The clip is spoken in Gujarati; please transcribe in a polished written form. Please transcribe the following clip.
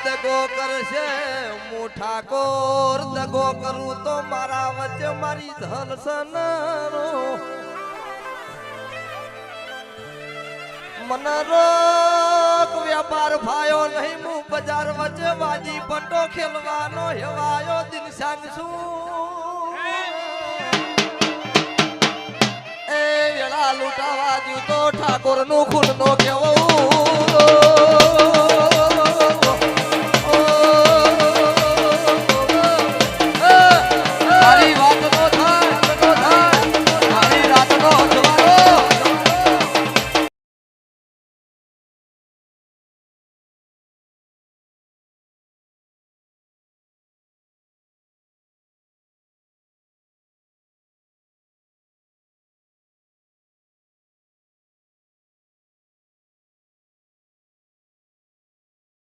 દગો કરશે હું ઠાકોર દગો કરું તો મારા વચ્ચે મારી ધનસન મને રોક વ્યાપાર ફાયો નહીં હું બજાર વચ્ચે બાજી પટ્ટો ખેલવાનો હેવાયો દિન સાંગ છું એ વેળા લૂંટાવા દઉં તો ઠાકોર નું ખૂન નો કેવું